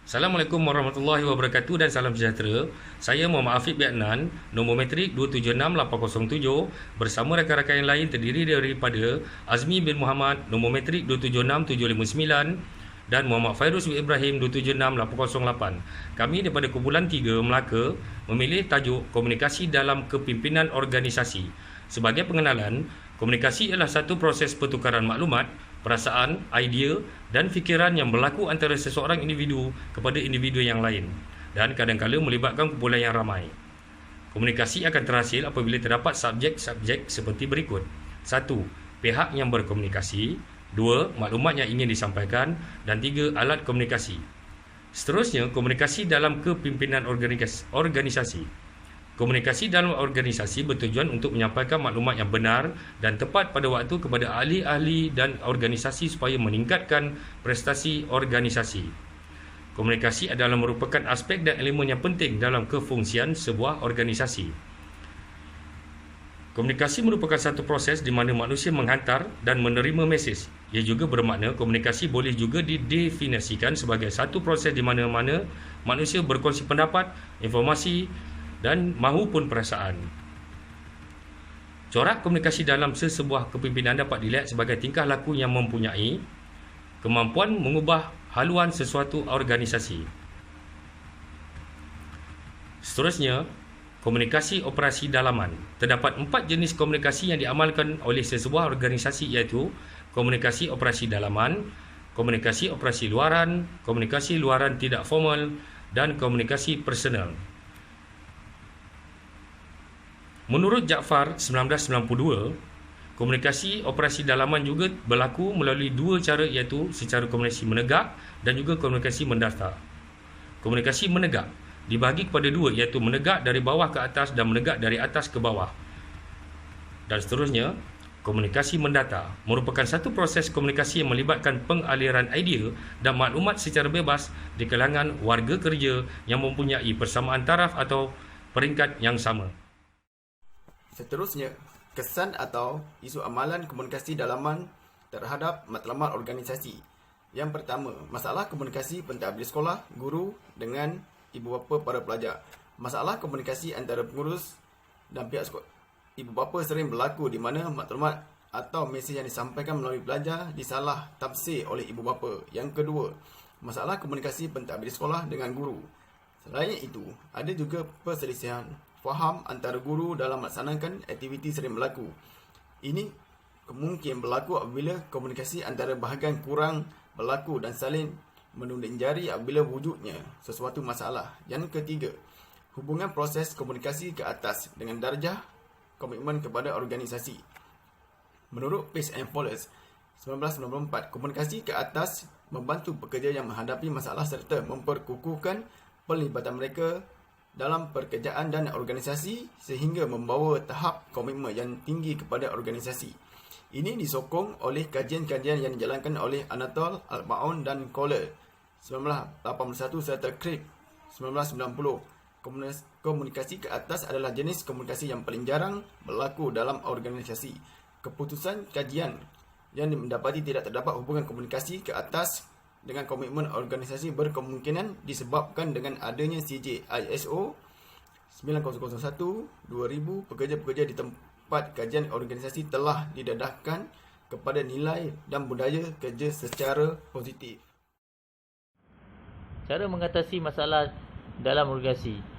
Assalamualaikum warahmatullahi wabarakatuh dan salam sejahtera. Saya Muhammad Afiq Biaknan, nombor matrik 276807 bersama rakan-rakan yang lain terdiri daripada Azmi bin Muhammad, nombor matrik 276759 dan Muhammad Fairuz bin Ibrahim 276808. Kami daripada kumpulan 3 Melaka memilih tajuk Komunikasi dalam Kepimpinan Organisasi. Sebagai pengenalan, komunikasi adalah satu proses pertukaran maklumat, perasaan, idea dan fikiran yang berlaku antara seseorang individu kepada individu yang lain dan kadang-kadang melibatkan kumpulan yang ramai. Komunikasi akan terhasil apabila terdapat subjek-subjek seperti berikut. 1. Pihak yang berkomunikasi. 2. Maklumat yang ingin disampaikan. Dan 3. Alat komunikasi. Seterusnya, komunikasi dalam kepimpinan organisasi. Komunikasi dalam organisasi bertujuan untuk menyampaikan maklumat yang benar dan tepat pada waktu kepada ahli-ahli dan organisasi supaya meningkatkan prestasi organisasi. Komunikasi adalah merupakan aspek dan elemen yang penting dalam kefungsian sebuah organisasi. Komunikasi merupakan satu proses di mana manusia menghantar dan menerima mesej. Ia juga bermakna komunikasi boleh juga didefinisikan sebagai satu proses di mana-mana manusia berkongsi pendapat, informasi dan mahupun perasaan. Corak komunikasi dalam sesebuah kepimpinan dapat dilihat sebagai tingkah laku yang mempunyai kemampuan mengubah haluan sesuatu organisasi. Seterusnya, komunikasi operasi dalaman. Terdapat 4 jenis komunikasi yang diamalkan oleh sesebuah organisasi iaitu komunikasi operasi dalaman, komunikasi operasi luaran, komunikasi luaran tidak formal dan komunikasi personal. Menurut Jaafar 1992, komunikasi operasi dalaman juga berlaku melalui dua cara iaitu secara komunikasi menegak dan juga komunikasi mendaftar. Komunikasi menegak dibahagi kepada dua iaitu menegak dari bawah ke atas dan menegak dari atas ke bawah. Dan seterusnya, komunikasi mendata merupakan satu proses komunikasi yang melibatkan pengaliran idea dan maklumat secara bebas di kalangan warga kerja yang mempunyai persamaan taraf atau peringkat yang sama. Seterusnya, kesan atau isu amalan komunikasi dalaman terhadap matlamat organisasi. Yang pertama, masalah komunikasi pentadbir sekolah, guru dengan ibu bapa para pelajar. Masalah komunikasi antara pengurus dan pihak sekolah. Ibu bapa sering berlaku di mana maklumat atau mesej yang disampaikan melalui pelajar disalah tafsir oleh ibu bapa. Yang kedua, masalah komunikasi pentadbir sekolah dengan guru. Selain itu, ada juga perselisihan faham antara guru dalam melaksanakan aktiviti sering berlaku. Ini kemungkinan berlaku apabila komunikasi antara bahagian kurang berlaku dan saling menunding jari apabila wujudnya sesuatu masalah. Yang ketiga, hubungan proses komunikasi ke atas dengan darjah komitmen kepada organisasi. Menurut Pace and Fowler 1994, komunikasi ke atas membantu pekerja yang menghadapi masalah serta memperkukuhkan pelibatan mereka dalam pekerjaan dan organisasi sehingga membawa tahap komitmen yang tinggi kepada organisasi. Ini disokong oleh kajian-kajian yang dijalankan oleh Anatol, Al-Ma'un dan Kohler 1981 serta Cribb 1990. Komunikasi ke atas adalah jenis komunikasi yang paling jarang berlaku dalam organisasi. Keputusan kajian yang mendapati tidak terdapat hubungan komunikasi ke atas dengan komitmen organisasi berkemungkinan disebabkan dengan adanya CJ ISO 9001-2000. Pekerja-pekerja di tempat kajian organisasi telah didedahkan kepada nilai dan budaya kerja secara positif. Cara mengatasi masalah dalam organisasi.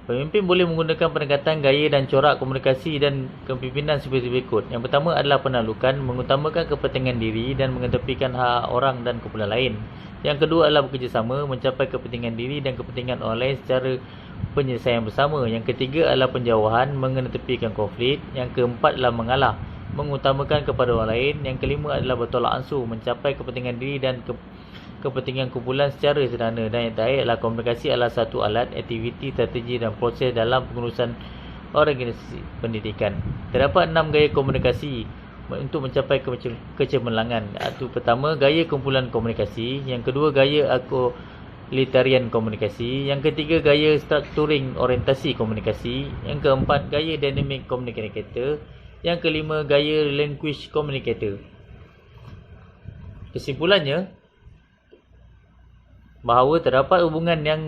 Pemimpin boleh menggunakan pendekatan gaya dan corak komunikasi dan kepimpinan seperti berikut. Yang pertama adalah penaklukan, mengutamakan kepentingan diri dan mengetepikan hak orang dan kumpulan lain. Yang kedua adalah bekerjasama, mencapai kepentingan diri dan kepentingan orang lain secara penyelesaian bersama. Yang ketiga adalah penjauhan, mengetepikan konflik. Yang keempat adalah mengalah, mengutamakan kepada orang lain. Yang kelima adalah bertolak ansur, mencapai kepentingan diri dan kepentingan kumpulan secara sederhana. Dan yang terakhir adalah komunikasi adalah satu alat, aktiviti, strategi dan proses dalam pengurusan organisasi pendidikan. Terdapat 6 gaya komunikasi untuk mencapai kecemerlangan. Iaitu pertama, gaya kumpulan komunikasi. Yang kedua, gaya egalitarian komunikasi. Yang ketiga, gaya structuring orientasi komunikasi. Yang keempat, gaya dynamic communicator. Yang kelima, gaya language communicator. Kesimpulannya, bahawa terdapat hubungan yang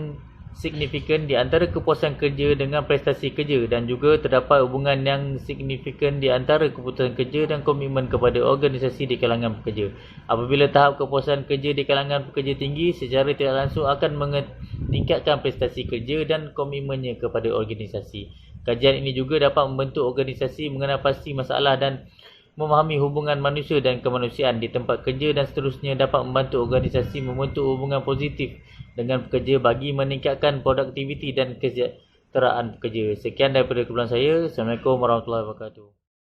signifikan di antara kepuasan kerja dengan prestasi kerja dan juga terdapat hubungan yang signifikan di antara kepuasan kerja dan komitmen kepada organisasi di kalangan pekerja. Apabila tahap kepuasan kerja di kalangan pekerja tinggi, secara tidak langsung akan meningkatkan prestasi kerja dan komitmennya kepada organisasi. Kajian ini juga dapat membentuk organisasi mengenal pasti masalah dan memahami hubungan manusia dan kemanusiaan di tempat kerja dan seterusnya dapat membantu organisasi membentuk hubungan positif dengan pekerja bagi meningkatkan produktiviti dan kesejahteraan pekerja. Sekian daripada kumpulan saya. Assalamualaikum warahmatullahi wabarakatuh.